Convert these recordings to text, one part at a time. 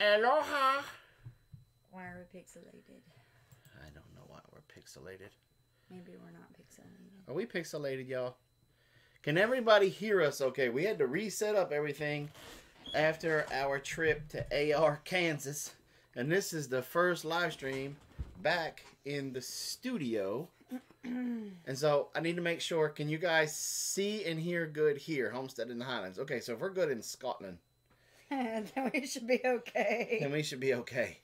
Aloha. Why are we pixelated? I don't know why we're pixelated. Maybe we're not pixelated. Are we pixelated, y'all? Can everybody hear us okay? We had to reset up everything after our trip to AR, Kansas. And this is the first live stream back in the studio. And so I need to make sure, can you guys see and hear good here? Homestead in the Highlands. Okay, so if we're good in Scotland, then we should be okay. then we should be okay.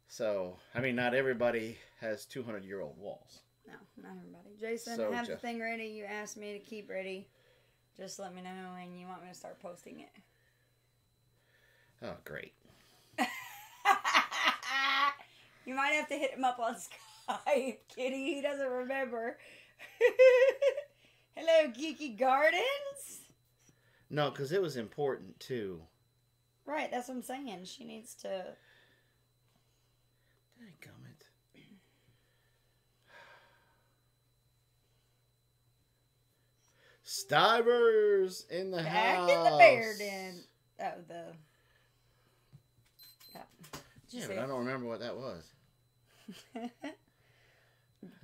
So, I mean, not everybody has 200-year-old walls. No, not everybody. Jason, So have the thing ready you asked me to keep ready. Just let me know when you want me to start posting it. Oh, great. You might have to hit him up on Skype, Kitty. He doesn't remember. Hello, Geeky Gardens? No, because it was important, too. Right, that's what I'm saying. She needs to... Dadgummit. Stivers in the house. Back in the bear den. Oh, the... Yeah, but I don't remember what that was.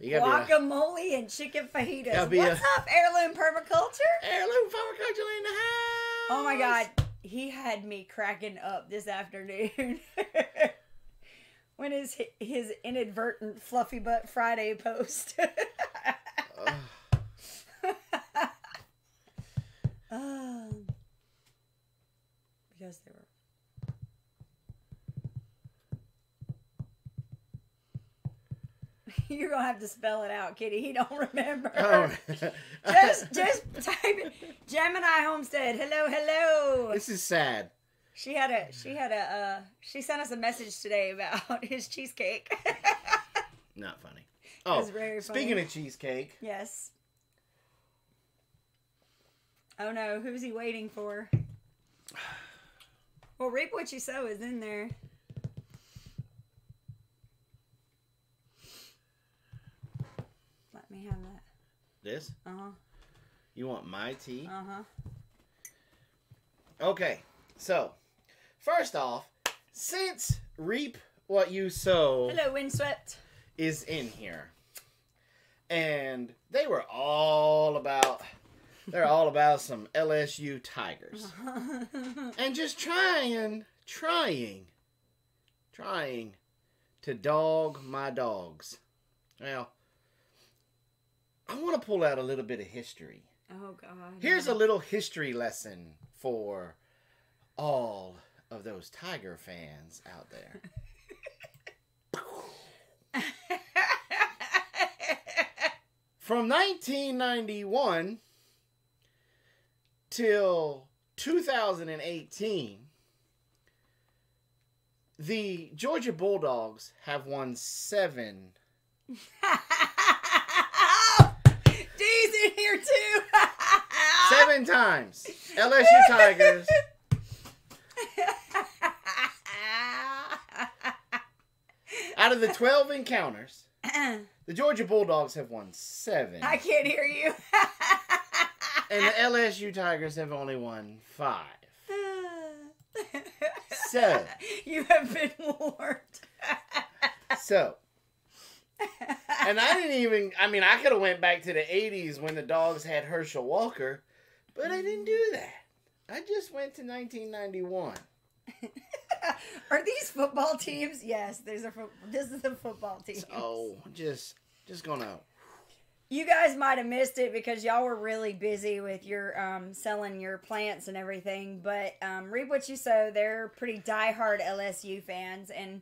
Guacamole and chicken fajitas. What's up, Heirloom Permaculture? Heirloom Permaculture in the house. Oh my God, he had me cracking up this afternoon when his inadvertent Fluffy Butt Friday post. Because they were. You're gonna have to spell it out, Kitty. He don't remember. Oh. just type it. Gemini Homestead. Hello. This is sad. She sent us a message today about his cheesecake. Not funny. Oh, it was very funny. Speaking of cheesecake. Yes. Oh no, who's he waiting for? Well, reap what you sow is in there. Let me have that. This? Uh-huh. You want my tea? Uh-huh. Okay, so, first off, since reap what you sow... Hello, Windswept. ...is in here, and they were all about... They're all about some LSU Tigers. And just trying to dog my dogs. Well, I want to pull out a little bit of history. Oh, God. Here's a little history lesson for all of those Tiger fans out there. From 1991 till 2018, the Georgia Bulldogs have won 7. D's in here too. 7 times. LSU Tigers. Out of the 12 encounters, the Georgia Bulldogs have won 7. I can't hear you. And the LSU Tigers have only won 5. So. You have been warned. So. And I could have went back to the 80s when the Dogs had Herschel Walker, but I didn't do that. I just went to 1991. Are these football teams? Yes, this is a football team. So, just gonna... You guys might have missed it because y'all were really busy with your selling your plants and everything. But reap what you sow. They're pretty diehard LSU fans, and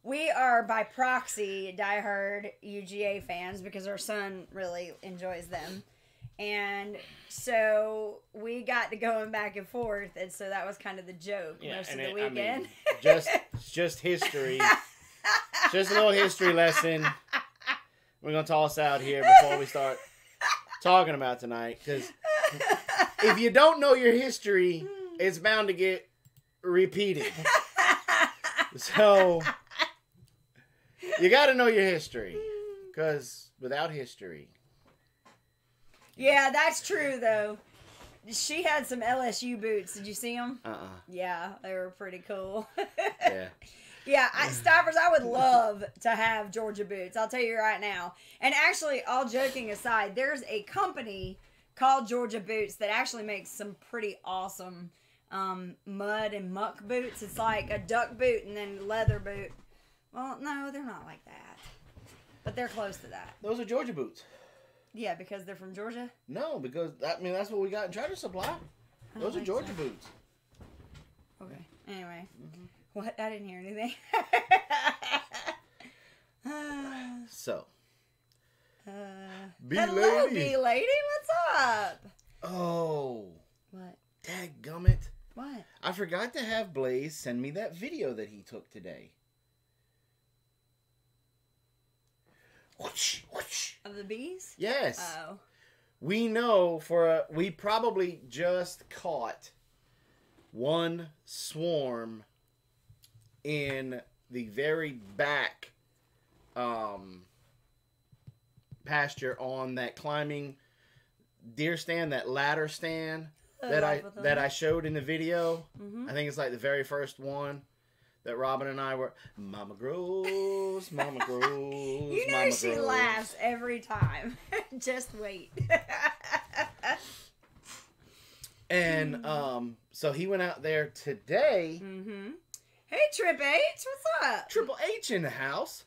we are by proxy diehard UGA fans because our son really enjoys them. And so we got to going back and forth, and so that was kind of the joke most of the weekend. Just history. Just a little history lesson. We're going to toss out here before we start talking about tonight. Because if you don't know your history, it's bound to get repeated. So, you got to know your history. Because without history... Yeah, that's true, though. she had some LSU boots. Did you see them? Yeah, they were pretty cool. Yeah. Yeah, Stivers, I would love to have Georgia boots. I'll tell you right now. And actually, all joking aside, there's a company called Georgia Boots that actually makes some pretty awesome mud and muck boots. It's like a duck boot and then leather boot. Well, no, they're not like that. But they're close to that. Those are Georgia boots. Yeah, because they're from Georgia? No, because, that's what we got in Tractor Supply. Those are Georgia boots. Okay. Anyway. Mm-hmm. What? I didn't hear anything. So. Hello, B-Lady. What's up? Oh. What? Dadgummit. What? I forgot to have Blaze send me that video that he took today. Whoosh, whoosh. Of the bees? Yes. Oh. We know we probably just caught one swarm in the very back pasture on that climbing deer stand, that ladder stand that I showed in the video. Mm-hmm. I think it's like the very first one that Robin and I were. Mama grows, Mama grows. You know Mama she grows. laughs every time. Just wait. And so he went out there today. Mm-hmm. Hey, Trip H, what's up? Triple H in the house.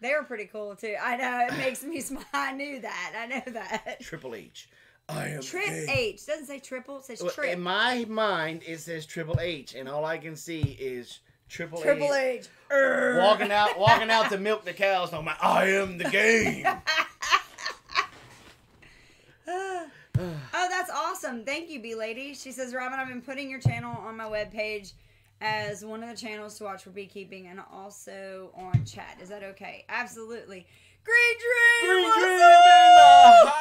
They were pretty cool too. I know, it makes me smile. I knew that. I know that. Triple H. I am Trip gay. H. Doesn't say triple, it says trip. In my mind, it says Triple H, and all I can see is Triple H. Walking out to milk the cows. I'm like, I am the game. Oh, that's awesome. Thank you, B-Lady. She says, Robin, I've been putting your channel on my webpage as one of the channels to watch for beekeeping and also on chat. Is that okay? Absolutely. Green Dream in the house!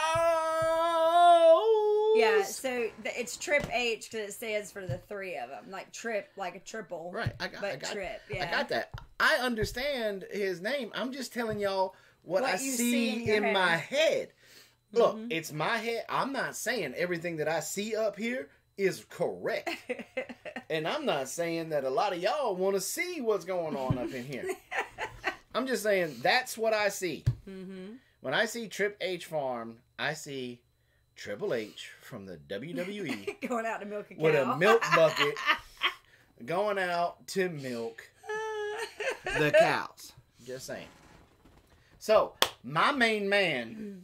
Yeah, so it's Trip H because it stands for the three of them. Like Trip, like a triple. Right. I got Trip, yeah. I got that. I understand his name. I'm just telling y'all what I see in my head. Look, it's my head. I'm not saying everything that I see up here is correct. And I'm not saying that a lot of y'all want to see what's going on up in here. I'm just saying that's what I see. Mm-hmm. When I see Trip H Farm, I see Triple H from the WWE. Going out to milk a cow. With a milk bucket. Going out to milk the cows. Just saying. So, my main man...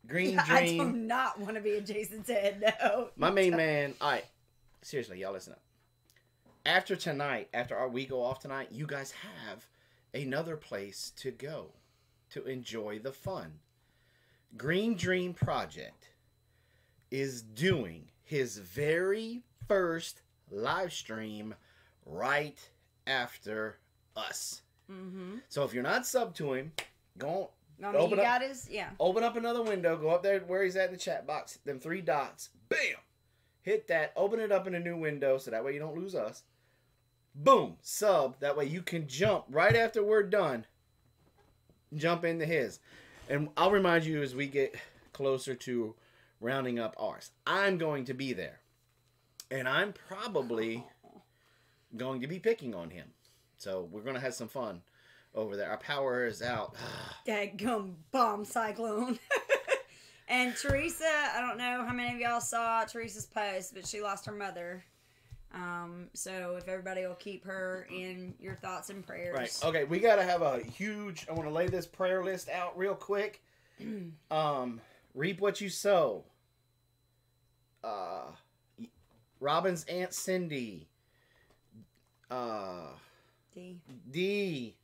Green Dream. I do not want to be in Jason's head, no. My main man, all right, seriously, y'all listen up. After tonight, after we go off tonight, you guys have another place to go to enjoy the fun. Green Dream Project is doing his very first live stream right after us. Mm-hmm. So if you're not sub to him, go on. Open up another window. Go up there where he's at in the chat box. Them three dots. Bam! Hit that. Open it up in a new window so that way you don't lose us. Boom! Sub. That way you can jump right after we're done. Jump into his. And I'll remind you as we get closer to rounding up ours. I'm going to be there. And I'm probably going to be picking on him. So we're going to have some fun over there. Our power is out. Dadgum bomb cyclone. And Teresa, I don't know how many of y'all saw Teresa's post, but she lost her mother. So if everybody will keep her in your thoughts and prayers. Right. Okay, we got to have a huge, I want to lay this prayer list out real quick. Reap what you sow. Robin's Aunt Cindy. D.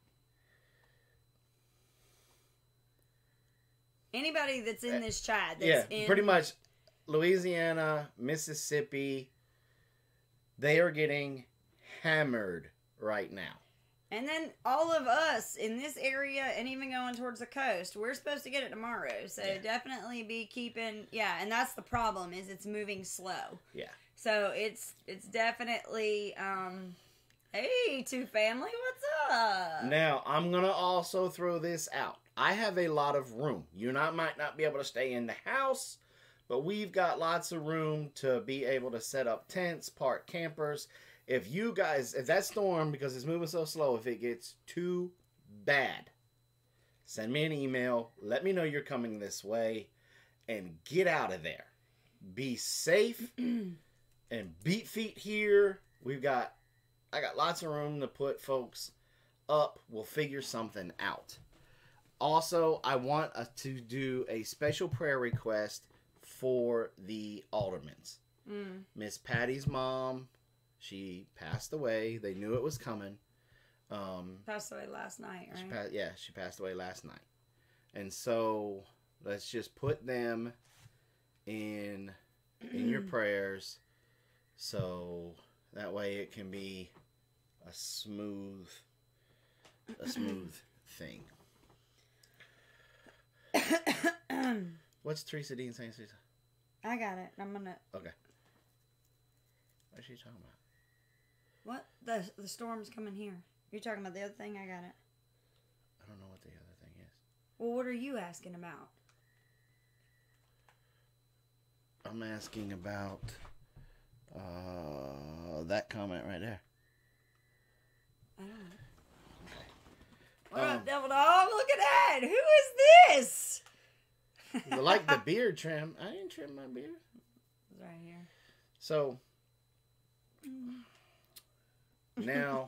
Anybody that's in this chat. That's pretty much Louisiana, Mississippi, they are getting hammered right now. And then all of us in this area and even going towards the coast, we're supposed to get it tomorrow. So definitely be keeping, and that's the problem is it's moving slow. Yeah. So it's definitely, hey, Two Family, what's up? Now, I'm going to also throw this out. I have a lot of room. You might not be able to stay in the house, But we've got lots of room to be able to set up tents, park campers. If you guys, if that storm, because it's moving so slow, if it gets too bad, send me an email. Let me know you're coming this way and get out of there. Be safe and beat feet here. I got lots of room to put folks up. We'll figure something out. Also, I want to do a special prayer request for the aldermans. Miss Patty's mom, she passed away. They knew it was coming. Passed away last night, right? She passed away last night. And so let's just put them in your prayers, so that way it can be a smooth thing. What's Teresa Dean saying, Teresa? I got it. I'm gonna. Okay. What is she talking about? What? The storm's coming here. You're talking about the other thing? I got it. I don't know what the other thing is. Well, what are you asking about? I'm asking about that comment right there. I don't know. Okay. What up, Devil Dog? Look at that! Who is this? Like the beard trim. I didn't trim my beard. It's right here. So now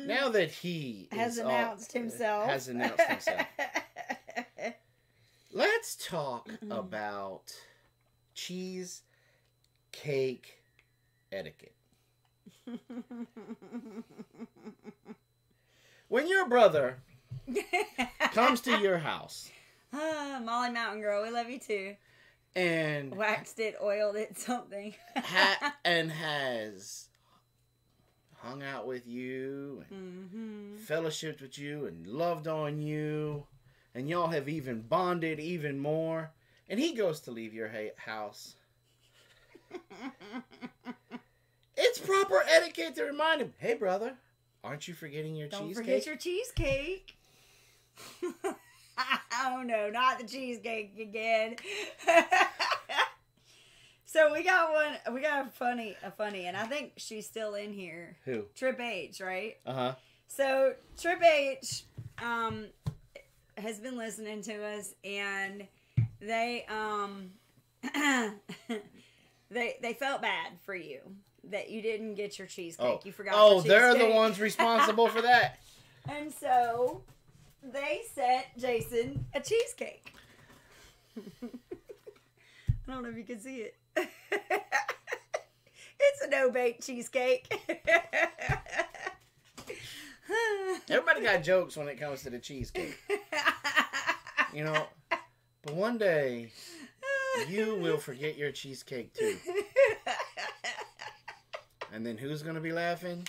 that he has announced himself. Let's talk about cheesecake etiquette. When your brother comes to your house, Molly Mountain Girl, we love you too. And waxed it, oiled it, something. And has hung out with you and fellowshiped with you and loved on you, and y'all have even bonded even more, and he goes to leave your house. It's proper etiquette to remind him, hey brother, aren't you forgetting your cheesecake? Don't forget your cheesecake. Oh no, not the cheesecake again. So we got a funny, and I think she's still in here. Who? Trip H, right? Uh-huh. So Trip H has been listening to us, and they they felt bad for you that you didn't get your cheesecake. You forgot your cheesecake. They're the ones responsible for that. And so they sent Jason a cheesecake. I don't know if you can see it. It's a no-bake cheesecake. Everybody got jokes when it comes to the cheesecake. You know, but one day you will forget your cheesecake too. And then who's going to be laughing?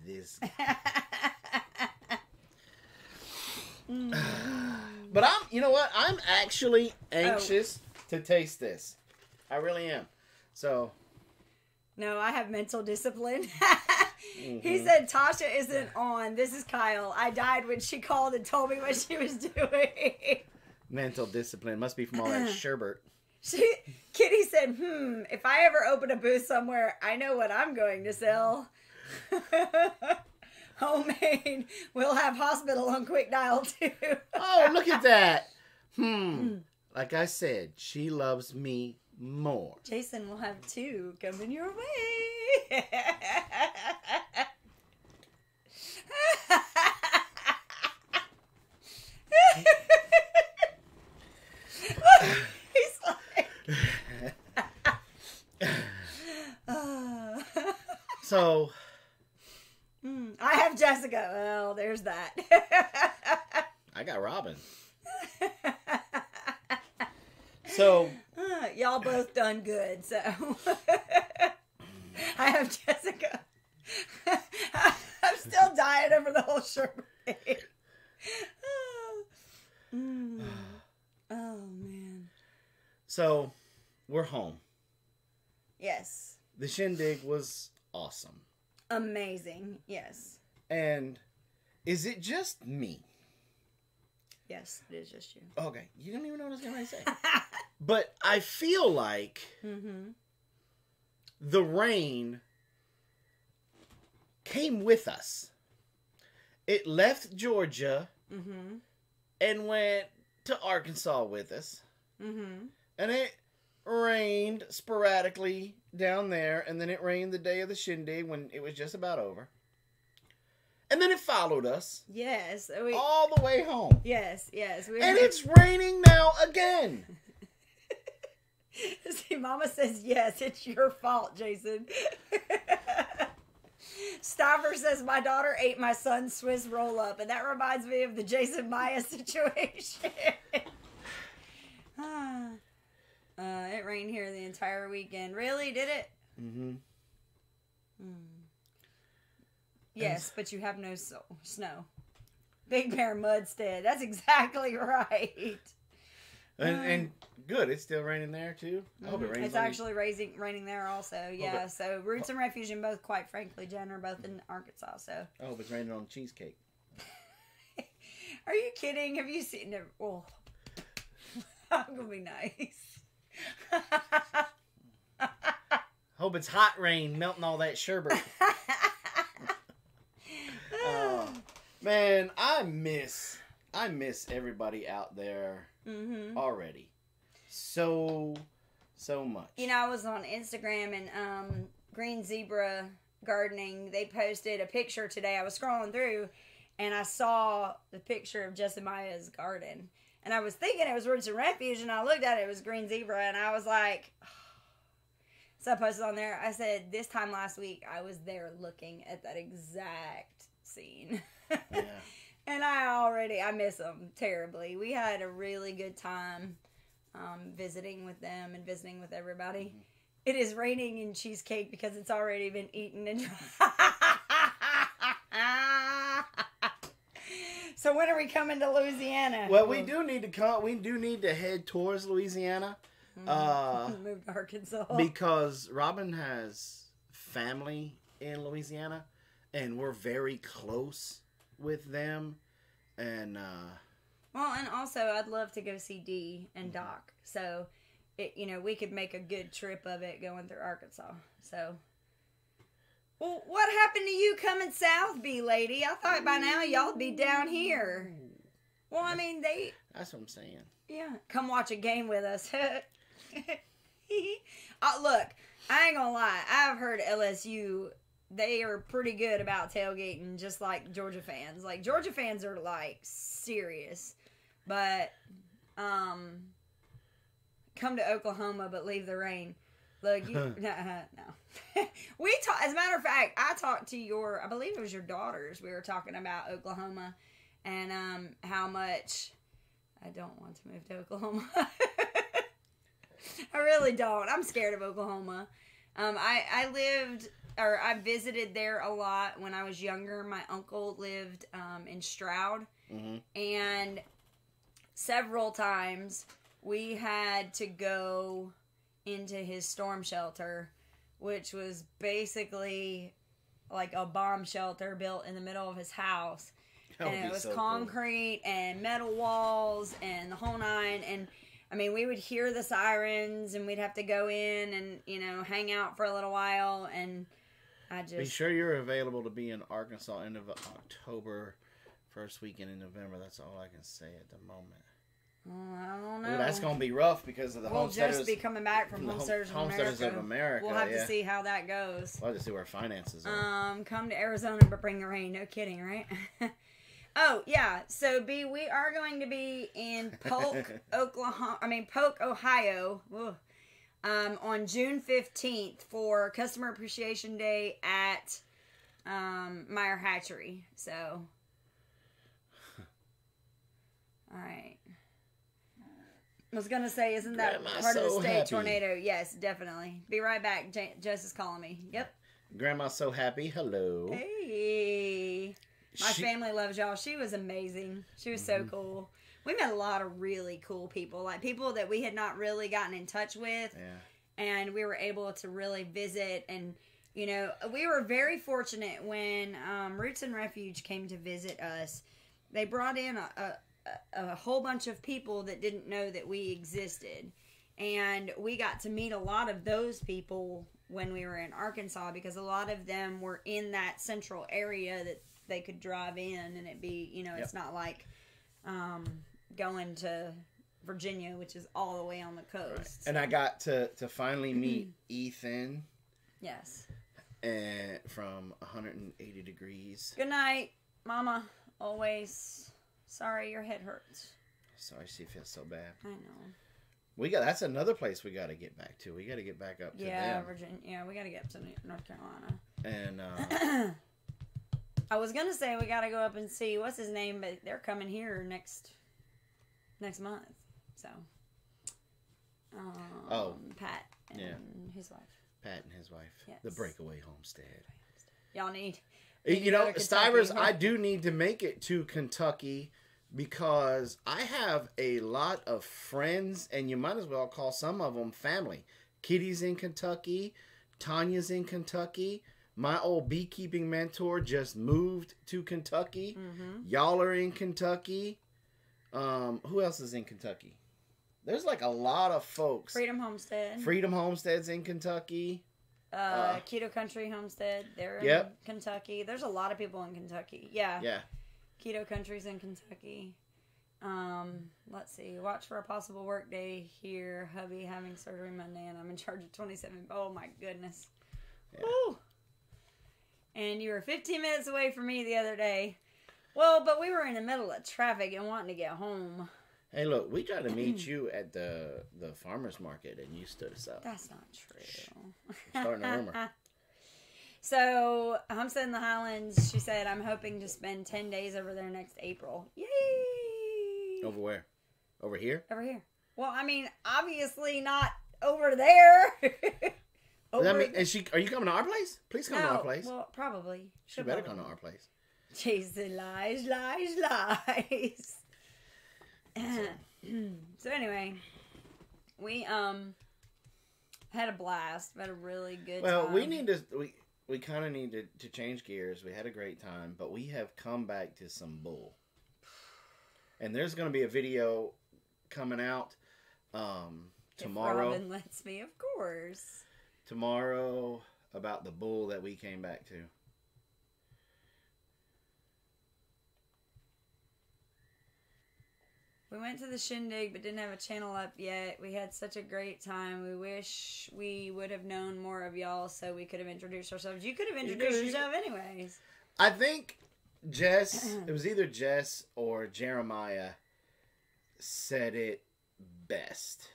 This guy. But you know what? I'm actually anxious to taste this. I really am. So. No, I have mental discipline. He said Tasha isn't on. This is Kyle. I died when she called and told me what she was doing. Mental discipline. Must be from all that sherbet. Kitty said, if I ever open a booth somewhere, I know what I'm going to sell. Homemade. We'll have hospital on quick dial too. Oh, look at that. Like I said, she loves me more. Jason will have 2 coming your way. He's like... So... I have Jessica. Well, there's that. I got Robin. So... y'all both done good, so... I have Jessica. I'm still dying over the whole sherbet. Oh, man. So, we're home. Yes. The Shindig was awesome. Amazing, yes. And is it just me? Yes, it is just you. Okay, you don't even know what I was going to say. But I feel like the rain came with us. It left Georgia and went to Arkansas with us. And it rained sporadically down there, and then it rained the day of the Shindig when it was just about over. And then it followed us. Yes. All the way home. Yes. And it's raining now again. See, Mama says, yes, it's your fault, Jason. Stopper says, my daughter ate my son's Swiss roll-up, and that reminds me of the Jason Myer situation. It rained here the entire weekend. Really? Did it? Yes, but you have no snow. Big Bear Mudstead. That's exactly right. And good. It's still raining there, too. I hope it rains. It's actually raining there also. Yeah, so Roots and Refuge and both, quite frankly, Jen, are both in Arkansas. So I hope it's raining on Cheesecake. Are you kidding? Have you seen it? Oh, I'm going to be nice. Hope it's hot rain melting all that sherbet. Man, I miss everybody out there already. So much. You know, I was on Instagram and Green Zebra Gardening, they posted a picture today. I was scrolling through and I saw the picture of Jessamiah's garden. And I was thinking it was Roots and Refuge, and I looked at it was Green Zebra, and I was like, oh. So I posted on there, I said, this time last week, I was there looking at that exact scene. Yeah. And I miss them terribly. We had a really good time visiting with them and visiting with everybody. It is raining in Cheesecake because it's already been eaten and So when are we coming to Louisiana? Well, we do need to come. We do need to head towards Louisiana. Move to Arkansas because Robin has family in Louisiana, and we're very close with them. And well, and also I'd love to go see Dee and Doc. So, we could make a good trip of it going through Arkansas. So. Well, what happened to you coming south, B-Lady? I thought by now y'all'd be down here. Well, I mean, That's what I'm saying. Yeah. Come watch a game with us. Look, I ain't gonna lie. I've heard LSU, they are pretty good about tailgating, just like Georgia fans. Like, Georgia fans are, like, serious. But, come to Oklahoma, but leave the rain. Look, no. As a matter of fact, I talked to I believe it was your daughters. We were talking about Oklahoma and how much I don't want to move to Oklahoma. I really don't. I'm scared of Oklahoma. I visited there a lot when I was younger. My uncle lived in Stroud, and several times we had to go into his storm shelter, which was basically like a bomb shelter built in the middle of his house. And it was so concrete and metal walls and the whole nine. And I mean, we would hear the sirens and we'd have to go in and, hang out for a little while. And I just... Be sure you're available to be in Arkansas end of October, first weekend in November. That's all I can say at the moment. I don't know. Ooh, that's going to be rough because of the Homesteaders. We'll just be coming back from Homesteaders of America. We'll have to see how that goes. We'll have to see where finances are. Come to Arizona, but bring the rain. No kidding, right? Oh, yeah. So, B, we are going to be in Polk, Ohio, on June 15th for Customer Appreciation Day at Myer Hatchery. So, all right. I was going to say, isn't that part of the state tornado? Yes, definitely. Be right back. Jess is calling me. Yep. Grandma's so happy. Hello. Hey. My family loves y'all. She was amazing. She was so cool. We met a lot of really cool people. Like people that we had not really gotten in touch with. Yeah. And we were able to really visit. And, we were very fortunate when Roots and Refuge came to visit us. They brought in a whole bunch of people that didn't know that we existed. And we got to meet a lot of those people when we were in Arkansas, because a lot of them were in that central area that they could drive in, and it'd be, you know, it's not like going to Virginia, which is all the way on the coast. Right. And I got to finally meet Ethan. Yes. And from 180 degrees. Good night, Mama. Always. Sorry your head hurts. Sorry she feels so bad. I know. That's another place we got to get back to. We got to get back up to them. Virginia. Yeah, we got to get up to North Carolina. And I was gonna say we got to go up and see what's his name, but they're coming here next month. So, Pat and his wife. Pat and his wife. Yes. The Breakaway Homestead. Y'all need. You know, Stivers, I do need to make it to Kentucky, because I have a lot of friends, and you might as well call some of them family. Kitty's in Kentucky. Tanya's in Kentucky. My old beekeeping mentor just moved to Kentucky. Mm-hmm. Y'all are in Kentucky. Who else is in Kentucky? There's like a lot of folks. Freedom Homestead. Freedom Homestead's in Kentucky. Keto Country Homestead. They're in Kentucky. There's a lot of people in Kentucky. Yeah. Yeah. Keto Country's in Kentucky. Let's see. Watch for a possible work day here. Hubby having surgery Monday, and I'm in charge of 27. Oh my goodness. Yeah. Woo! And you were 15 minutes away from me the other day. Well, but we were in the middle of traffic and wanting to get home. Hey, look, we tried to meet you at the farmer's market, and you stood us up. That's not true. I'm starting a rumor. So, Homestead in the Highlands, she said, I'm hoping to spend 10 days over there next April. Yay! Over where? Over here? Over here. Well, I mean, obviously not over there. Are you coming to our place? Please come to our place. Well, probably. She better come to our place. Chasing lies. So anyway, we had a blast. We had a really good time. Well, we kind of need to change gears. We had a great time, but we have come back to some bull. And there's going to be a video coming out tomorrow. If Robin lets me, of course. Tomorrow about the bull that we came back to. We went to the Shindig, but didn't have a channel up yet. We had such a great time. We wish we would have known more of y'all so we could have introduced ourselves. You could have introduced yourself anyways. I think it was either Jess or Jeremiah said it best.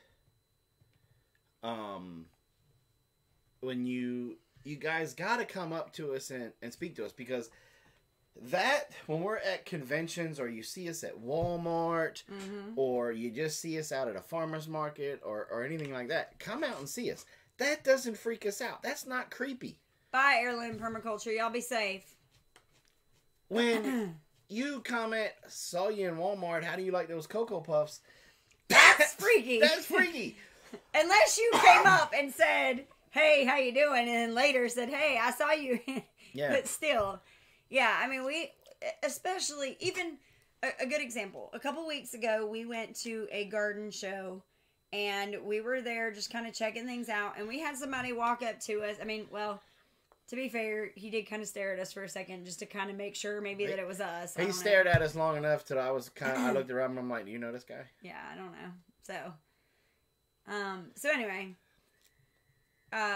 When you guys got to come up to us and speak to us, because when we're at conventions, or you see us at Walmart, or you just see us out at a farmer's market or anything like that, come out and see us. That doesn't freak us out. That's not creepy. Bye, Heirloom Permaculture. Y'all be safe. When you comment, saw you in Walmart, how do you like those Cocoa Puffs? That's freaky. That's freaky. Unless you came up and said, hey, how you doing? And then later said, hey, I saw you. Yeah. But still, yeah, I mean, we, especially, even a good example. A couple weeks ago, we went to a garden show, and we were there just kind of checking things out, and we had somebody walk up to us. I mean, well, to be fair, he did kind of stare at us for a second just to kind of make sure maybe that it was us. He stared at us long enough till I looked around and I'm like, do you know this guy? Yeah, I don't know. So anyway,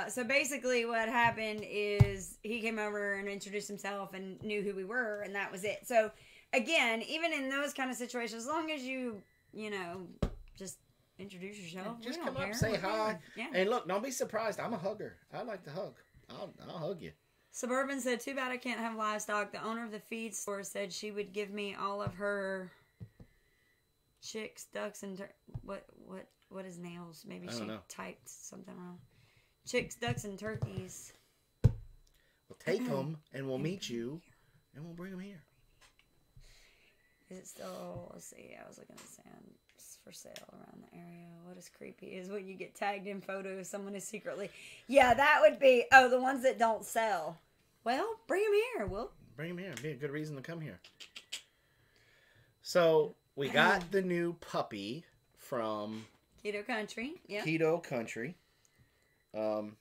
so basically what happened is he came over and introduced himself and knew who we were, and that was it. So again, even in those kind of situations, as long as you just introduce yourself, just come up, say hi, and look, don't be surprised. I'm a hugger. I like to hug. I'll hug you. Suburban said, too bad I can't have livestock. The owner of the feed store said she would give me all of her chicks, ducks, and what is nails? Maybe she typed something wrong. Chicks, ducks, and turkeys. We'll take them, and we'll meet you, and we'll bring them here. Is it still, let's see, I was looking at sand for sale around the area. What is creepy is when you get tagged in photos, someone is secretly, that would be, the ones that don't sell. Well, bring them here. We'll bring them here. It'd be a good reason to come here. So we got the new puppy from Keto Country. Yep. Keto Country.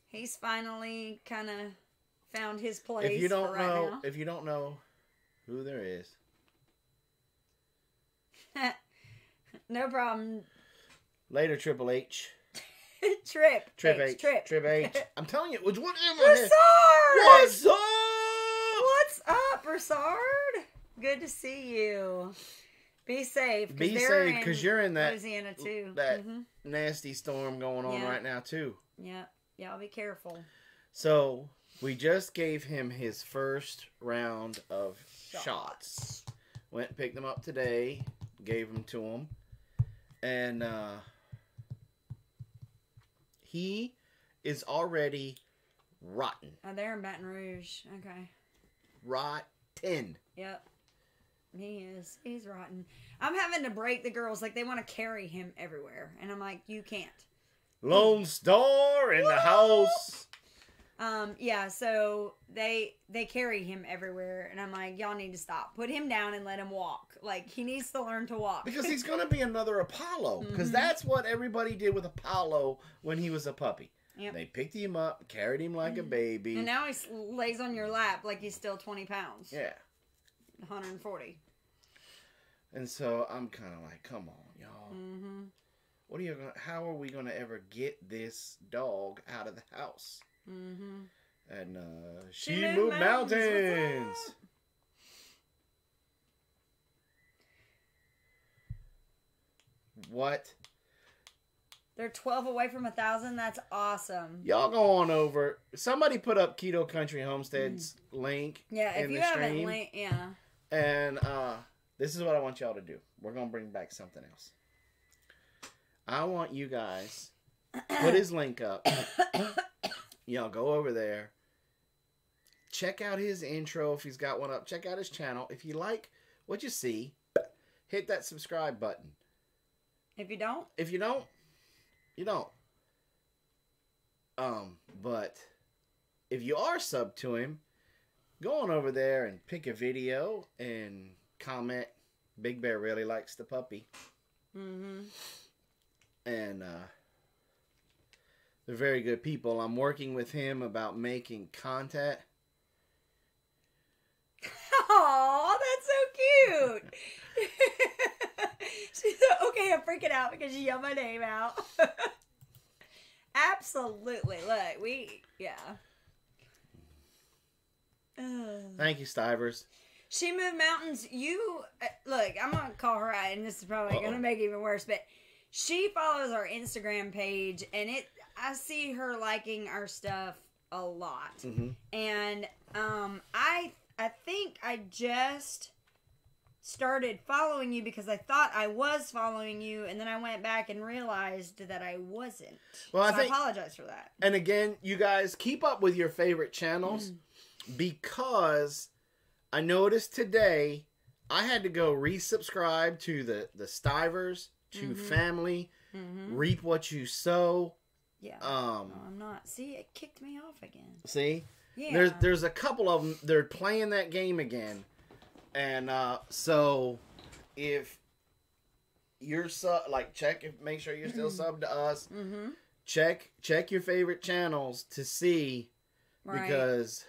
He's finally kind of found his place. If you don't know, now. if you don't know who there is, no problem. Later, Triple H. Trip H. I'm telling you, what am I? Broussard! What's up? What's up, Broussard? Good to see you. Be safe. Be safe, because you're in that Louisiana too. That nasty storm going on right now too. Yeah. Y'all be careful. So we just gave him his first round of shots. Went and picked them up today. Gave them to him, and he is already rotten. Oh, they're in Baton Rouge. Okay. Rotten. Yep. He is. He's rotten. I'm having to break the girls. Like, they want to carry him everywhere. And I'm like, you can't. Lone Star in the house. Yeah, so they carry him everywhere. And I'm like, y'all need to stop. Put him down and let him walk. Like, he needs to learn to walk. Because he's going to be another Apollo. Because that's what everybody did with Apollo when he was a puppy. Yep. They picked him up, carried him like a baby. And now he lays on your lap like he's still 20 pounds. Yeah. 140. And so I'm kind of like, come on, y'all. What are you gonna? How are we gonna ever get this dog out of the house? And she moved mountains. What? They're 12 away from 1,000. That's awesome. Y'all go on over. Somebody put up Keto Country Homestead's link. Yeah, if you haven't linked, yeah. And this is what I want y'all to do. We're gonna bring back something else. I want you guys put his link up. Y'all go over there. Check out his intro if he's got one up. Check out his channel. If you like what you see, hit that subscribe button. If you don't, you don't. But if you are sub to him, go on over there and pick a video and comment. Big Bear really likes the puppy. And they're very good people. I'm working with him about making content. Oh, that's so cute. She's okay. I'm freaking out because she yelled my name out. Absolutely. Look, Thank you, Stivers. She moved mountains. Look, I'm going to call her out, and this is probably going to make it even worse, but she follows our Instagram page, and I see her liking our stuff a lot. And I think I just started following you because I thought I was following you, and then I went back and realized that I wasn't. Well, I apologize for that. And again, you guys, keep up with your favorite channels because I noticed today I had to go resubscribe to the Stivers, to Family, Reap What You Sow. Yeah. No, I'm not. See, it kicked me off again. See? Yeah. There's a couple of them. They're playing that game again. And so if you're make sure you're still subbed to us. Check your favorite channels to see because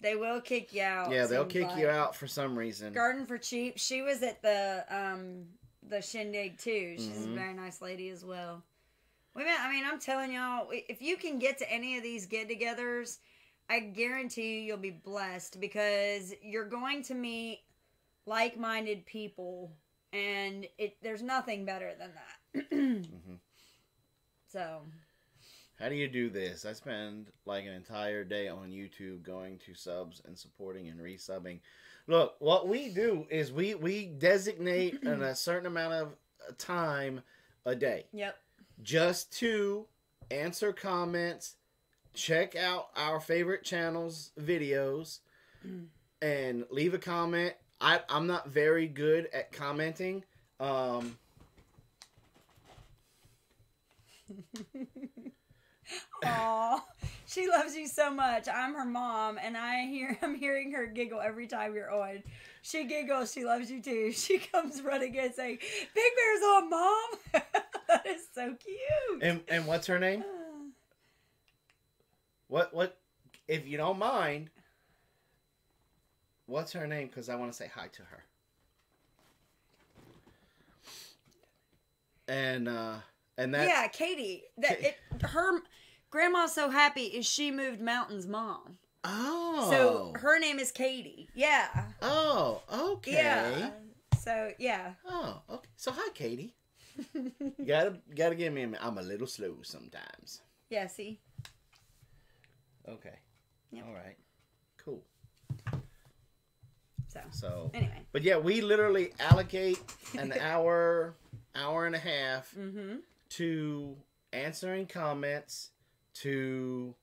they will kick you out. Yeah, they'll kick you out for some reason. Garden for Cheap. She was at the Shindig too. She's a very nice lady as well. I'm telling y'all, if you can get to any of these get-togethers, I guarantee you'll be blessed because you're going to meet like-minded people, and there's nothing better than that. So, how do you do this? I spend like an entire day on YouTube going to subs and supporting and resubbing. Look, what we do is we designate a certain amount of time a day. Yep. Just to answer comments, check out our favorite channels' videos, and leave a comment. I'm not very good at commenting. Aw, she loves you so much. I'm her mom, and I'm hearing her giggle every time you're on. She giggles. She loves you too. She comes running in saying, "Big Bear's on, Mom." That is So cute. And what's her name? What? If you don't mind, what's her name? Because I want to say hi to her. And that's... Yeah, Katie. Her grandma's so happy is she moved Mountain's mom. Oh. So her name is Katie. Yeah. Oh, okay. Yeah. So, yeah. Oh, okay. So, hi, Katie. You gotta give me I'm a little slow sometimes. Yeah, see? Okay. Yep. All right. Cool. So, anyway. But yeah, we literally allocate an hour and a half to answering comments, to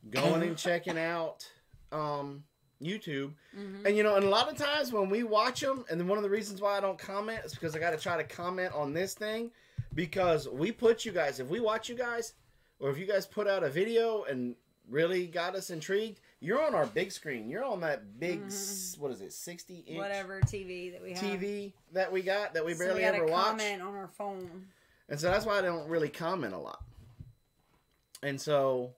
going and checking out YouTube. And and a lot of times when we watch them, and then one of the reasons why I don't comment is because I got to try to comment on this thing, because we put you guys, if we watch you guys, or if you guys put out a video and really got us intrigued, you're on our big screen. You're on that big, what is it, 60-inch? Whatever TV that we have. TV that we got that we barely we ever watch. Comment on our phone. And so that's why I don't really comment a lot. And so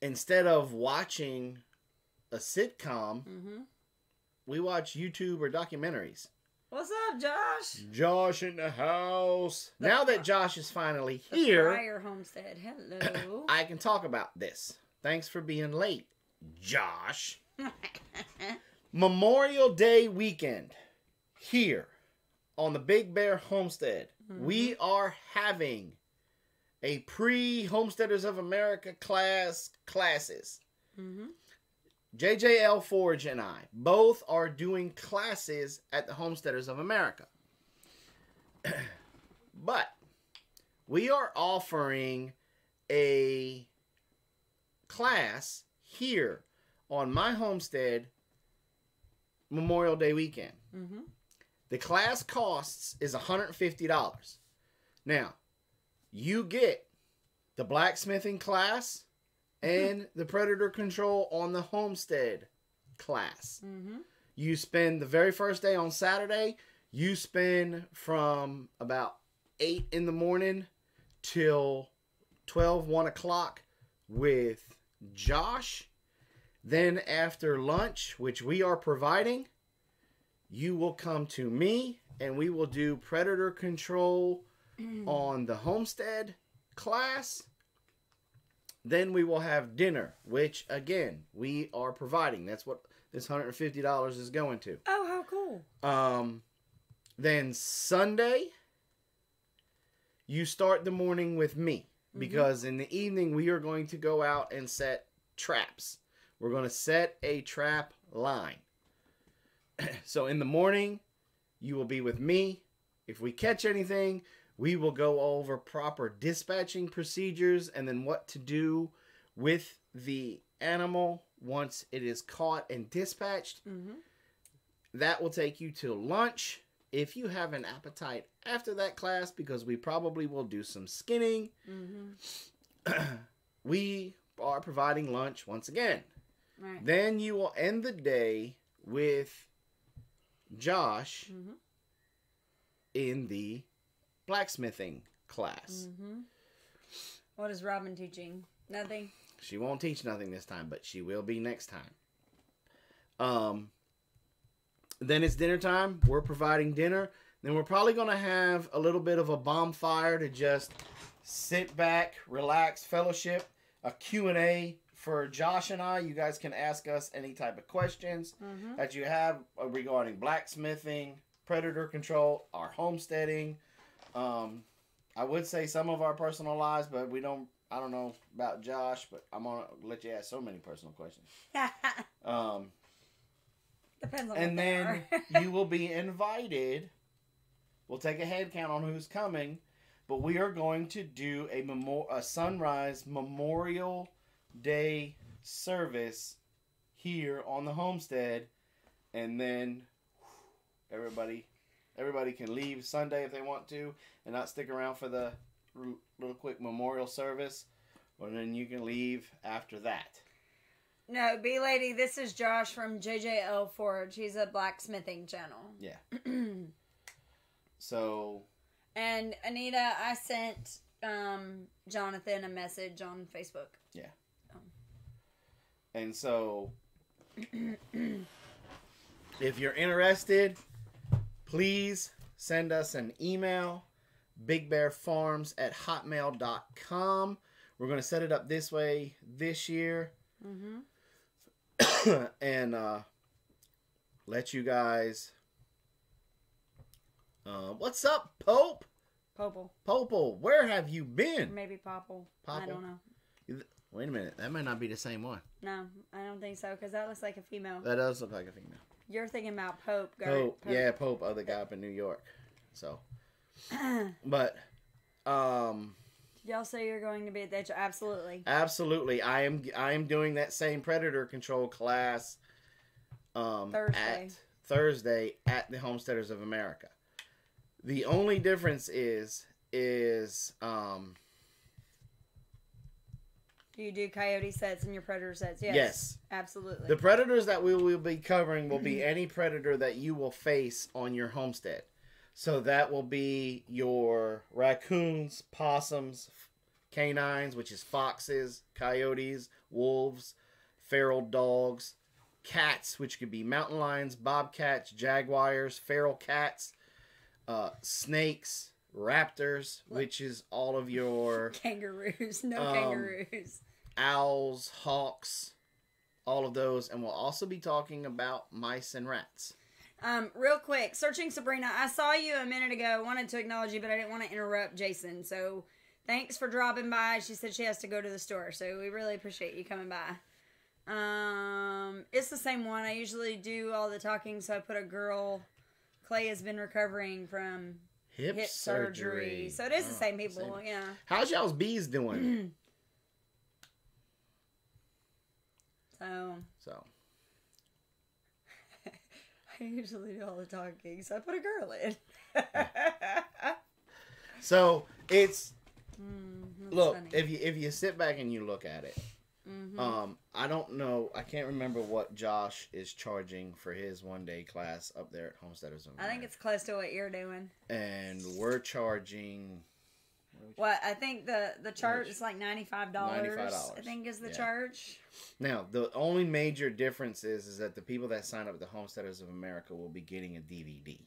instead of watching a sitcom, we watch YouTube or documentaries. What's up, Josh? Josh in the house. Now that Josh is finally here, Myer Homestead. Hello. I can talk about this. Thanks for being late, Josh. Memorial Day weekend here on the Big Bear Homestead. We are having a pre-Homesteaders of America classes. JJL Forge and I both are doing classes at the Homesteaders of America. But we are offering a class here on my homestead Memorial Day weekend. The class costs is $150. Now, you get the blacksmithing class and the predator control on the homestead class. You spend the very first day on Saturday, you spend from about 8 in the morning till 12, 1 o'clock with Josh. Then after lunch, which we are providing, you will come to me and we will do predator control on the homestead class. Then we will have dinner, which again, we are providing. That's what this $150 is going to. Oh, how cool. Then Sunday, you start the morning with me. Because in the evening, we are going to go out and set traps. We're going to set a trap line. So in the morning, you will be with me. If we catch anything, we will go over proper dispatching procedures and then what to do with the animal once it is caught and dispatched. That will take you to lunch. If you have an appetite after that class, because we probably will do some skinning, we are providing lunch once again. Right. Then you will end the day with Josh in the blacksmithing class. What is Robin teaching? Nothing? She won't teach nothing this time, but she will be next time. Then it's dinner time. We're providing dinner. Then we're probably going to have a little bit of a bonfire to just sit back, relax, fellowship, a Q&A for Josh and I. You guys can ask us any type of questions that you have regarding blacksmithing, predator control, our homesteading. I would say some of our personal lives, but I don't know about Josh, but I'm going to let you ask so many personal questions. Depends on and what they then are. you will be invited. We'll take a head count on who's coming, but we are going to do a sunrise Memorial Day service here on the homestead, and then everybody can leave Sunday if they want to and not stick around for the little quick memorial service, or then you can leave after that. No, B-Lady, this is Josh from JJL Forge. He's a blacksmithing channel. Yeah. So... And Anita, I sent Jonathan a message on Facebook. Yeah. And so, if you're interested, please send us an email, bigbearfarms@hotmail.com. We're going to set it up this way this year. Mm-hmm. And let you guys... what's up, Pope? Popel, where have you been? Maybe Popple. I don't know. Wait a minute. That might not be the same one. No, I don't think so, because that looks like a female. That does look like a female. You're thinking about Pope. Pope. Yeah, Pope, other guy up in New York. So, but, y'all say you're going to be at that? Absolutely. Absolutely. I am doing that same predator control class Thursday at the Homesteaders of America. The only difference is do you do coyote sets and your predator sets? Yes. Yes. Absolutely. The predators that we will be covering will be any predator that you will face on your homestead. So that will be your raccoons, possums, canines, which is foxes, coyotes, wolves, feral dogs, cats, which could be mountain lions, bobcats, jaguars, feral cats, snakes, raptors, which is all of your... kangaroos. Kangaroos. Owls, hawks, all of those. And we'll also be talking about mice and rats. Real quick, Searching Sabrina, I saw you a minute ago. Wanted to acknowledge you, but I didn't want to interrupt Jason. So thanks for dropping by. She said she has to go to the store, so we really appreciate you coming by. It's the same one. I usually do all the talking, so I put a girl. Clay has been recovering from hip surgery. So it is the same people, yeah. How's y'all's bees doing? So. I usually do all the talking, so I put a girl in. So it's look funny. if you sit back and you look at it, I don't know. I can't remember what Josh is charging for his 1-day class up there at Homesteaders. I think it's close to what you're doing. And we're charging. What I think the charge is like $95. $95. I think is the charge. Now the only major difference is that the people that sign up at the Homesteaders of America will be getting a DVD.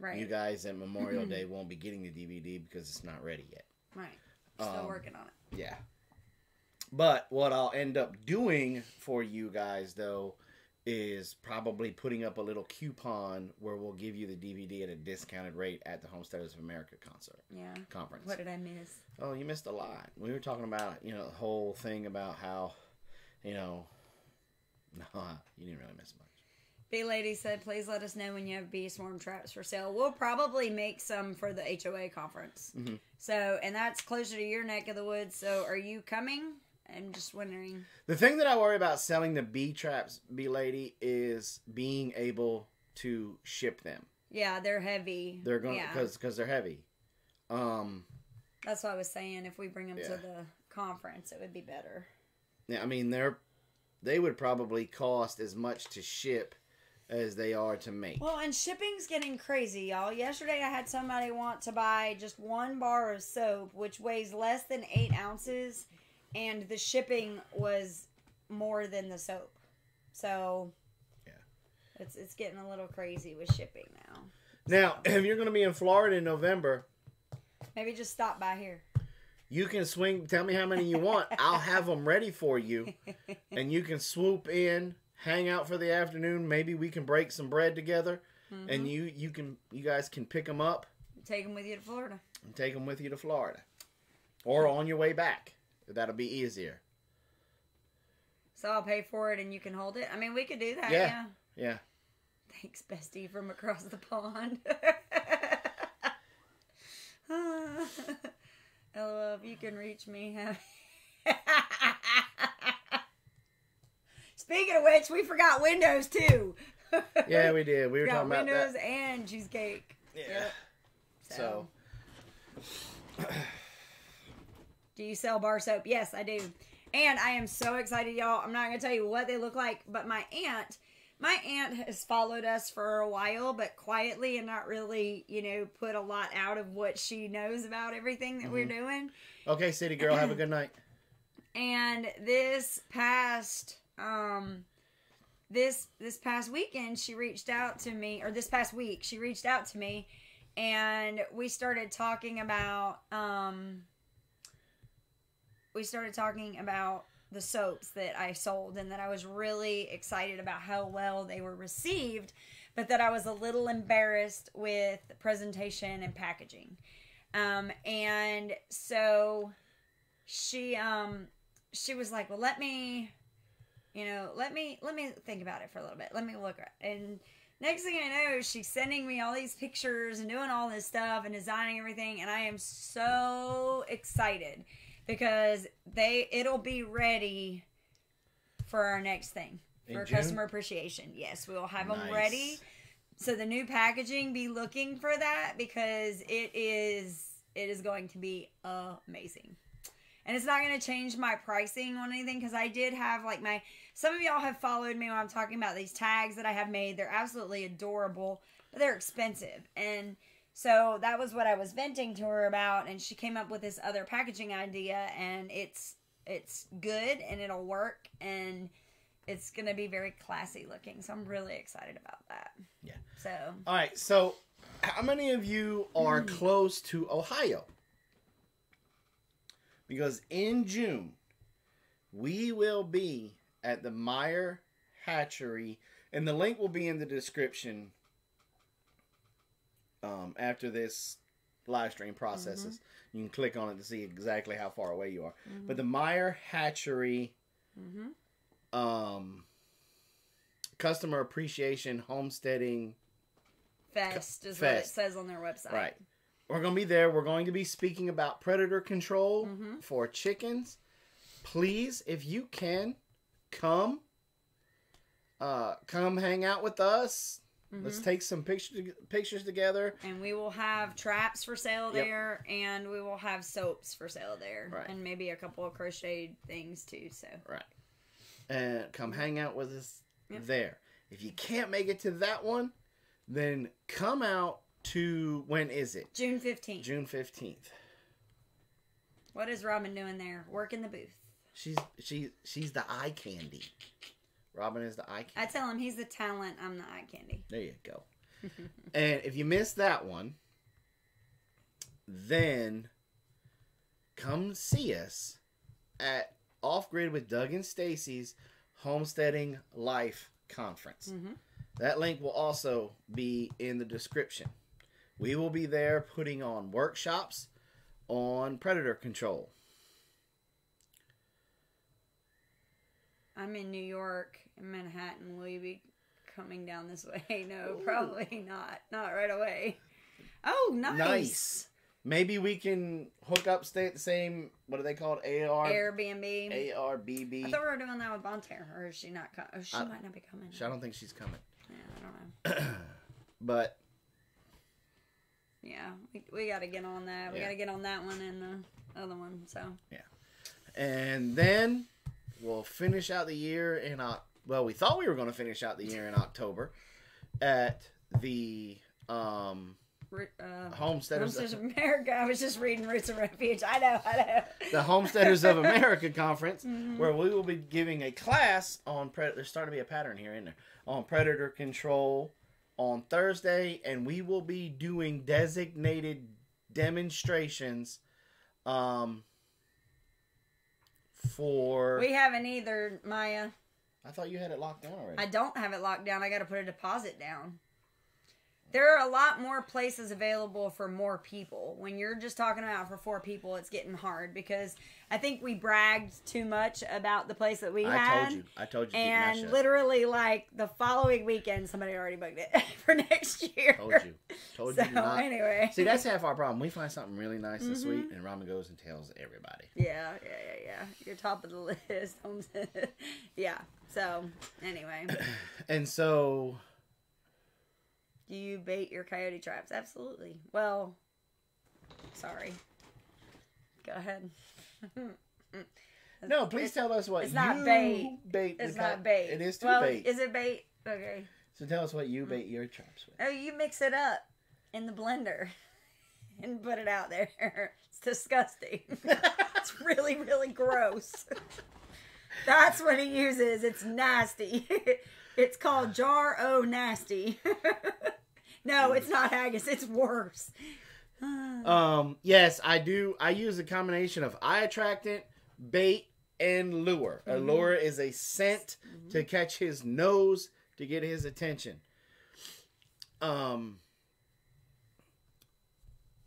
Right. You guys at Memorial Day won't be getting the DVD because it's not ready yet. Right. Still working on it. Yeah. But what I'll end up doing for you guys, though, is probably putting up a little coupon where we'll give you the DVD at a discounted rate at the Homesteaders of America conference. What did I miss? Oh, you missed a lot. We were talking about, the whole thing about how, no, you didn't really miss much. B-Lady said, please let us know when you have bee swarm traps for sale. We'll probably make some for the HOA conference. Mm-hmm. So, and that's closer to your neck of the woods. So, are you coming? I'm just wondering. The thing that I worry about selling the bee traps, B-Lady, is being able to ship them. Yeah, they're heavy. They're going because they're heavy. That's what I was saying. If we bring them to the conference, it would be better. Yeah, I mean they would probably cost as much to ship as they are to make. Well, and shipping's getting crazy, y'all. Yesterday I had somebody want to buy just 1 bar of soap, which weighs less than 8 ounces. And the shipping was more than the soap. So, it's getting a little crazy with shipping now. Now, if you're going to be in Florida in November... maybe just stop by here. You can swing... Tell me how many you want. I'll have them ready for you. And you can swoop in, hang out for the afternoon. Maybe we can break some bread together. Mm-hmm. And you guys can pick them up. Take them with you to Florida. And take them with you to Florida. Or on your way back. That'll be easier. So I'll pay for it and you can hold it? I mean, we could do that, Yeah. Thanks, bestie, from across the pond. LOL, if you can reach me. Speaking of which, we forgot windows, too. Yeah, we did. We were talking about that. Windows and cheesecake. Yeah. Yep. So. Do you sell bar soap? Yes, I do. And I am so excited, y'all. I'm not going to tell you what they look like, but my aunt My aunt has followed us for a while, but quietly and not really, put a lot out of what she knows about everything that we're doing. Okay, city girl, have a good night. And this past this past weekend, she reached out to me, or this past week, she reached out to me, and we started talking about the soaps that I sold, and that I was really excited about how well they were received, but that I was a little embarrassed with presentation and packaging. And so she was like, well, let me think about it for a little bit. Let me look. And next thing I know, she's sending me all these pictures and doing all this stuff and designing everything. And I am so excited because it'll be ready for our next thing. For customer appreciation. Yes, we will have them ready. So the new packaging, be looking for that because it is going to be amazing. And it's not going to change my pricing on anything because I did have some of y'all have followed me when I'm talking about these tags that I have made. They're absolutely adorable, but they're expensive. And so that was what I was venting to her about. And she came up with this other packaging idea, and it's good and it'll work and it's going to be very classy looking. So I'm really excited about that. Yeah. So. All right. So how many of you are close to Ohio? Because in June, we will be at the Myer Hatchery, and the link will be in the description after this live stream processes. You can click on it to see exactly how far away you are. But the Myer Hatchery Customer Appreciation Homesteading Fest is what it says on their website. Right. We're going to be there. We're going to be speaking about predator control for chickens. Please, if you can, come hang out with us. Let's take some pictures together. And we will have traps for sale there, and we will have soaps for sale there. Right. And maybe a couple of crocheted things too. So. Right. And come hang out with us there. If you can't make it to that one, then come out to, when is it? June 15th. June 15th. What is Robin doing there? Working the booth. She's the eye candy. Robin is the eye candy. I tell him he's the talent, I'm the eye candy. There you go. And if you missed that one, then come see us at Off Grid with Doug and Stacy's Homesteading Life Conference. That link will also be in the description. We will be there putting on workshops on predator control. I'm in New York, in Manhattan. Will you be coming down this way? No, probably not. Not right away. Oh, nice. Maybe we can hook up, stay at the same, what are they called? Airbnb. ARBB. I thought we were doing that with Bonterre, or is she not coming? Oh, she might not be coming. I don't think she's coming. Yeah, I don't know. But. Yeah, we got to get on that. We got to get on that one and the other one, so. Yeah. And then we'll finish out the year we thought we were going to finish out the year in October at the Homesteaders of America. I was just reading Roots of Refuge. I know. The Homesteaders of America conference, where we will be giving a class on there's starting to be a pattern here, isn't there? On predator control on Thursday, and we will be doing designated demonstrations for. We haven't either, Maya. I thought you had it locked down already. I don't have it locked down. I got to put a deposit down. There are a lot more places available for more people. When you're just talking about for 4 people, it's getting hard because I think we bragged too much about the place that we had. I told you. And literally, the following weekend, somebody already booked it for next year. Told you. So anyway, see, that's half our problem. We find something really nice and sweet, and Robin goes and tells everybody. Yeah. You're top of the list. Yeah. So anyway. And so. Do you bait your coyote traps? Absolutely. Well, sorry. Go ahead. No, please tell us what it's not bait. Bait. It's not bait. It is too well, bait. Is it bait? Okay. So tell us what you bait your traps with. Oh, you mix it up in the blender and put it out there. It's disgusting. It's really, really gross. That's what he uses. It's nasty. It's called Jar O Nasty. No, it's not haggis. It's worse. Yes, I do. I use a combination of eye attractant, bait, and lure. A lure is a scent to catch his nose, to get his attention.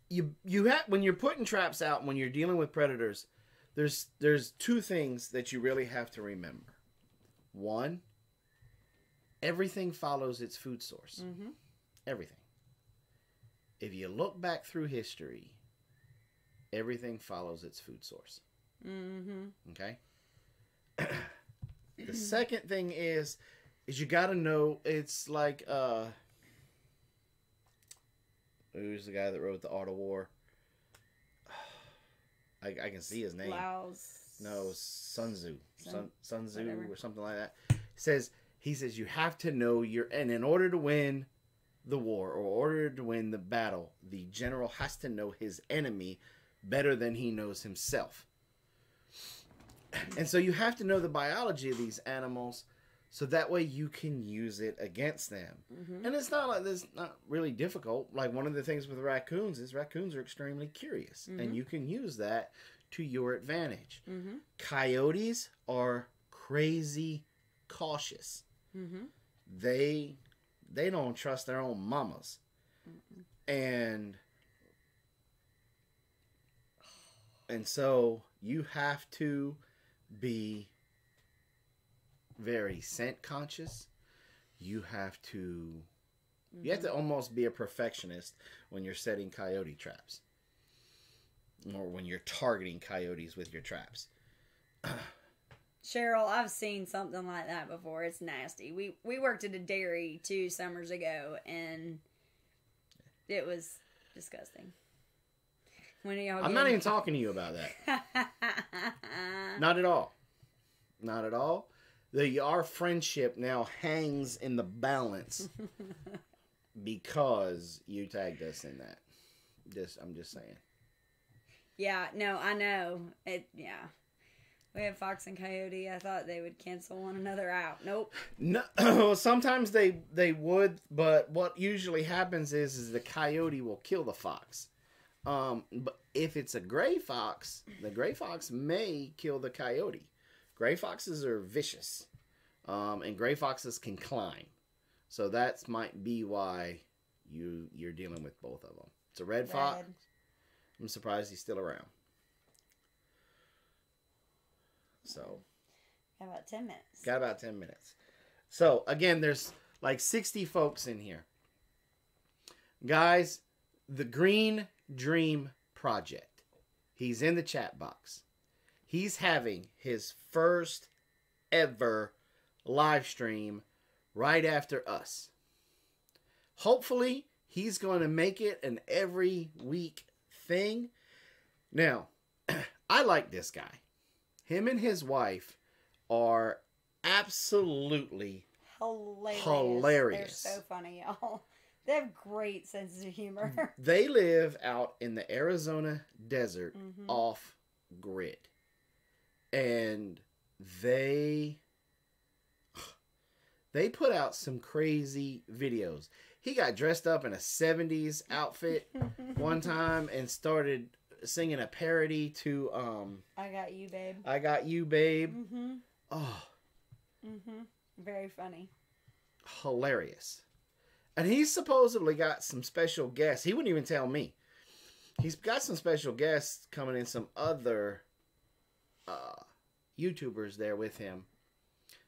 You have, when you're putting traps out, when you're dealing with predators, there's two things that you really have to remember. One, everything follows its food source. Everything. If you look back through history, everything follows its food source. Okay? The second thing is you got to know, it's like, who's the guy that wrote The Art of War? I can see his name. No, Sun Tzu. Sun Tzu or something like that. He says you have to know and in order to win the war, or in order to win the battle, the general has to know his enemy better than he knows himself. And so you have to know the biology of these animals, so that way you can use it against them. And it's not like this, not really difficult. Like one of the things with raccoons is raccoons are extremely curious, and you can use that to your advantage. Coyotes are crazy cautious. They don't trust their own mamas. And so you have to be very scent conscious. You have to almost be a perfectionist when you're setting coyote traps, or when you're targeting coyotes with your traps. Cheryl, I've seen something like that before. It's nasty. We worked at a dairy 2 summers ago, and it was disgusting. I'm not even talking to you about that. Not at all. Not at all. Our friendship now hangs in the balance because you tagged us in that. I'm just saying. Yeah, no, I know. We have fox and coyote. I thought they would cancel one another out. Nope. No, sometimes they would, but what usually happens is the coyote will kill the fox. But if it's a gray fox, the gray fox may kill the coyote. Gray foxes are vicious, and gray foxes can climb. So that might be why you're dealing with both of them. It's a red fox. I'm surprised he's still around. So, got about 10 minutes. Got about 10 minutes. So, again, there's like 60 folks in here. Guys, the Green Dream Project. He's in the chat box. He's having his first ever live stream right after us. Hopefully, he's going to make it an every week thing. Now, I like this guy. Him and his wife are absolutely hilarious. They're so funny, y'all. They have great senses of humor. They live out in the Arizona desert off grid. And they put out some crazy videos. He got dressed up in a 70s outfit one time and started singing a parody to I Got You, Babe. I Got You, Babe. Oh. Very funny. Hilarious. And he's supposedly got some special guests. He wouldn't even tell me. He's got some special guests coming in, some other YouTubers there with him.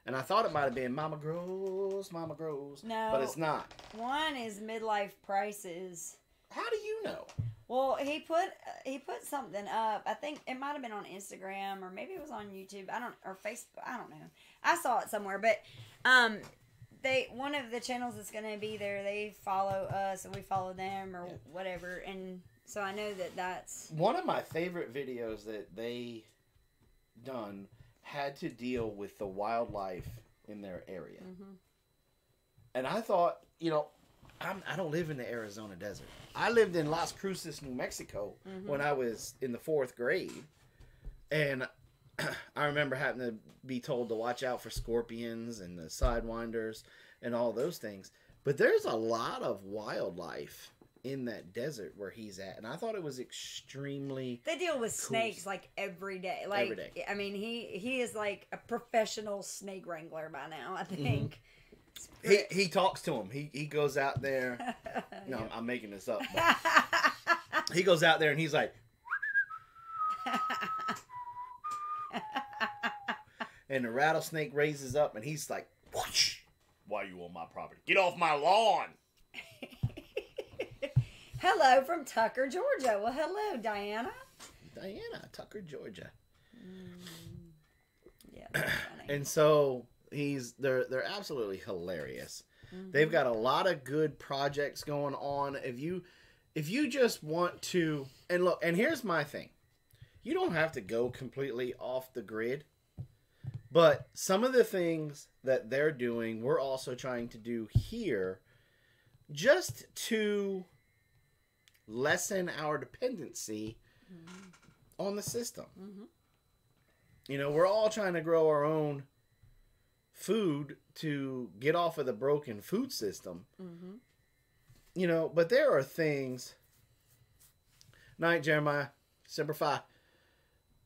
And I thought it might have been Mama Grows. No. But it's not. One is Midlife Prices. How do you know? Well, he put something up. I think it might have been on Instagram, or maybe it was on YouTube. Or Facebook. I don't know. I saw it somewhere, but one of the channels that's going to be there, they follow us and we follow them or whatever, and so I know that's one of my favorite videos that they done had to deal with the wildlife in their area. And I thought, I don't live in the Arizona desert. I lived in Las Cruces, New Mexico when I was in the 4th grade. And I remember having to be told to watch out for scorpions and the sidewinders and all those things. But there's a lot of wildlife in that desert where he's at. And I thought it was extremely They deal with cool. snakes like every day. Like, every day. I mean, he is like a professional snake wrangler by now, I think. He talks to him. He goes out there. No, I'm making this up. But he goes out there and he's like, and the rattlesnake raises up and he's like, whoosh, why are you on my property? Get off my lawn. Hello from Tucker, Georgia. Well, hello, Diana. Diana, Tucker, Georgia. Yeah, that's funny. And so they're absolutely hilarious. They've got a lot of good projects going on. If you just want to, and look, and here's my thing. You don't have to go completely off the grid. But some of the things that they're doing, we're also trying to do here just to lessen our dependency on the system. We're all trying to grow our own food to get off of the broken food system. But there are things. Night, Jeremiah, December 5.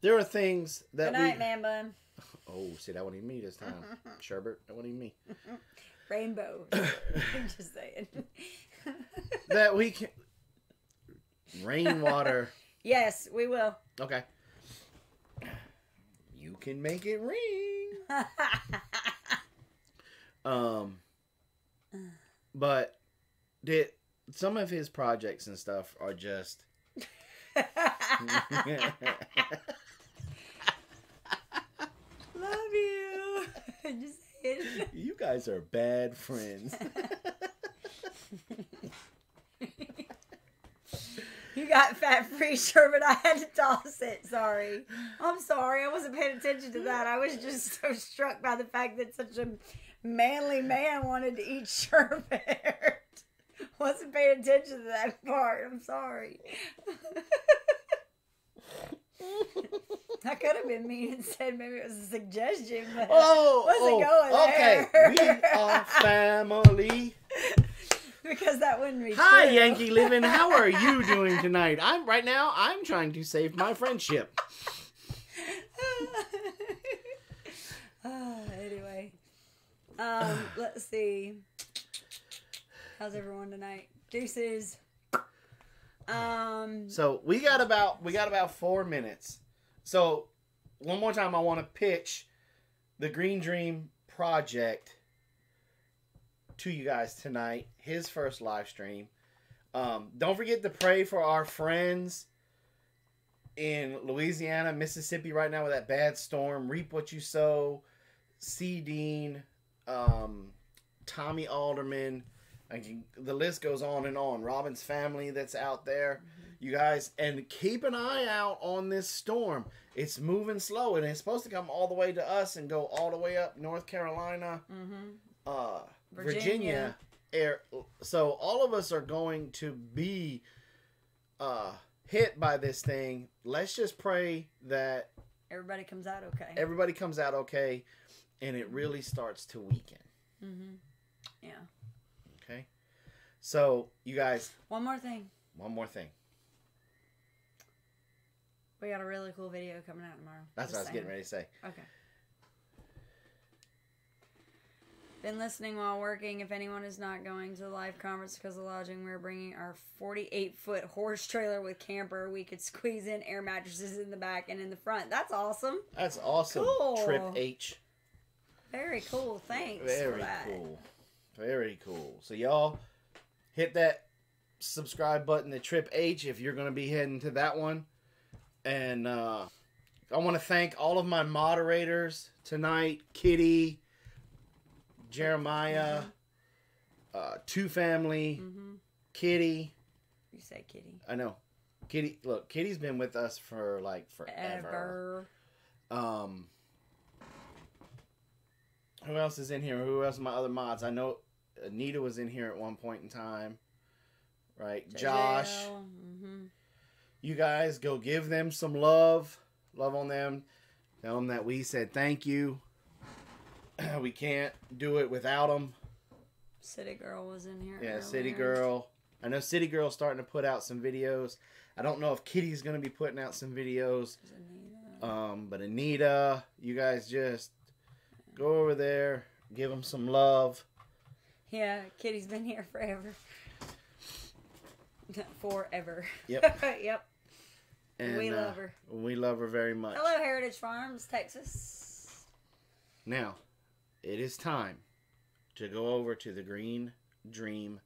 There are things that Good night, man bun. Oh, see, that wasn't even me this time. Sherbert, that wasn't even me. Rainbow. I'm just saying. That we can... Rainwater. Yes, we will. Okay. You can make it rain. But some of his projects and stuff are just... Love you. Just saying. You guys are bad friends. You got fat-free sherbet. I had to toss it. Sorry. I'm sorry. I wasn't paying attention to that. I was just so struck by the fact that such a manly man wanted to eat sherbet. Wasn't paying attention to that part. I'm sorry. I could have been mean and said maybe it was a suggestion, but wasn't going okay. there. We are family. Because that wouldn't be Hi, true. Yankee Living. How are you doing tonight? Right now, I'm trying to save my friendship. Anyway. Let's see. How's everyone tonight? Deuces. So we got about 4 minutes. So one more time, I want to pitch the Green Dream project to you guys tonight. His first live stream. Don't forget to pray for our friends in Louisiana, Mississippi right now with that bad storm. Reap what you sow. C. Dean, Tommy Alderman. The list goes on and on. Robin's family that's out there. You guys, and keep an eye out on this storm. It's moving slow, and it's supposed to come all the way to us and go all the way up North Carolina, Virginia. So all of us are going to be hit by this thing. Let's just pray that everybody comes out okay. And it really starts to weaken. Yeah. Okay. So, you guys. One more thing. We got a really cool video coming out tomorrow. That's what I was getting ready to say. Okay. Been listening while working. If anyone is not going to the live conference because of lodging, we're bringing our 48-foot horse trailer with camper. We could squeeze in air mattresses in the back and in the front. That's awesome. That's awesome. Cool. Trip H. Very cool. Thanks. Very cool. Very cool. So y'all hit that subscribe button to Trip H if you're going to be heading to that one. And I want to thank all of my moderators tonight. Kitty, Jeremiah, Two Family, Kitty. You say Kitty. I know. Kitty, look, Kitty's been with us for like forever. Who else is in here? Who else are my other mods? I know Anita was in here at one point in time. Right? JJ. Josh. Mm-hmm. You guys go give them some love. Love on them. Tell them that we said thank you. We can't do it without them. City Girl was in here. Yeah, earlier. City Girl. I know City Girl's starting to put out some videos. I don't know if Kitty's going to be putting out some videos. But Anita, you guys just go over there, give them some love. Yeah, Kitty's been here forever. Forever. Yep. Yep. And we love her. We love her very much. Hello, Heritage Farms, Texas. Now, it is time to go over to the Green Dream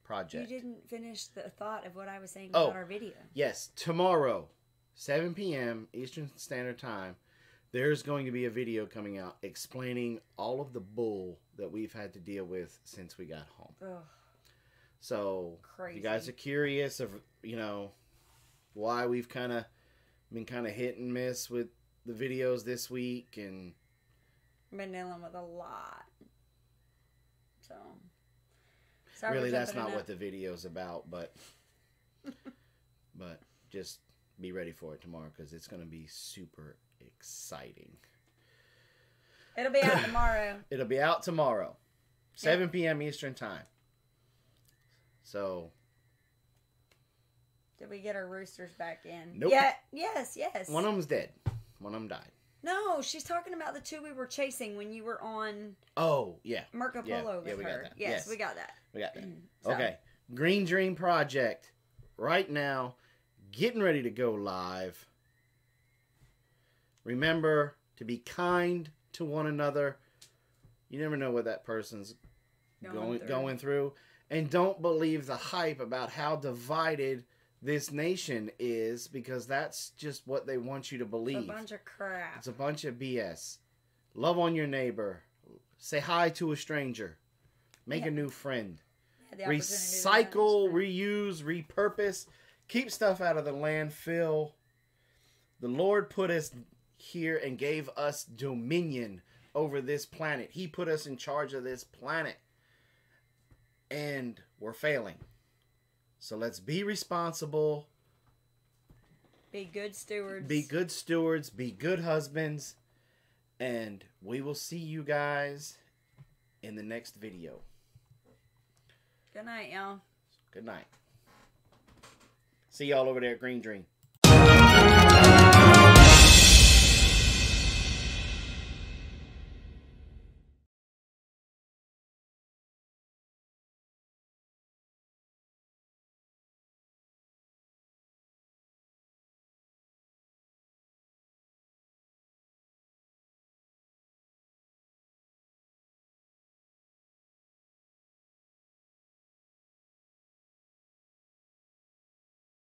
Project. You didn't finish the thought of what I was saying about our video. Yes, tomorrow, 7 p.m. Eastern Standard Time, there's going to be a video coming out explaining all of the bull that we've had to deal with since we got home. Ugh. So, Crazy. if you guys are curious of, why we've been hit and miss with the videos this week, and been dealing with a lot. So, sorry really for that's jumping not in what the video's about, but just be ready for it tomorrow because it's going to be super exciting. It'll be out tomorrow. It'll be out tomorrow, 7 p.m. Eastern Time. So, did we get our roosters back in? Nope. Yeah. Yes. One of them's dead. One of them died. No, she's talking about the two we were chasing when you were on. Oh, yeah. Marco Polo with we her. got that. Yes, we got that. We got that. So. Okay. Green Dream Project. Right now, getting ready to go live. Remember to be kind to one another. You never know what that person's going through. And don't believe the hype about how divided this nation is, because that's just what they want you to believe. It's a bunch of crap. It's a bunch of BS. Love on your neighbor. Say hi to a stranger. Make a new friend. Recycle, reuse, repurpose. Keep stuff out of the landfill. The Lord put us here and gave us dominion over this planet. He put us in charge of this planet. And we're failing. So let's be responsible. Be good stewards. Be good stewards. Be good husbands. And we will see you guys in the next video. Good night, y'all. Good night. See y'all over there at Green Dream.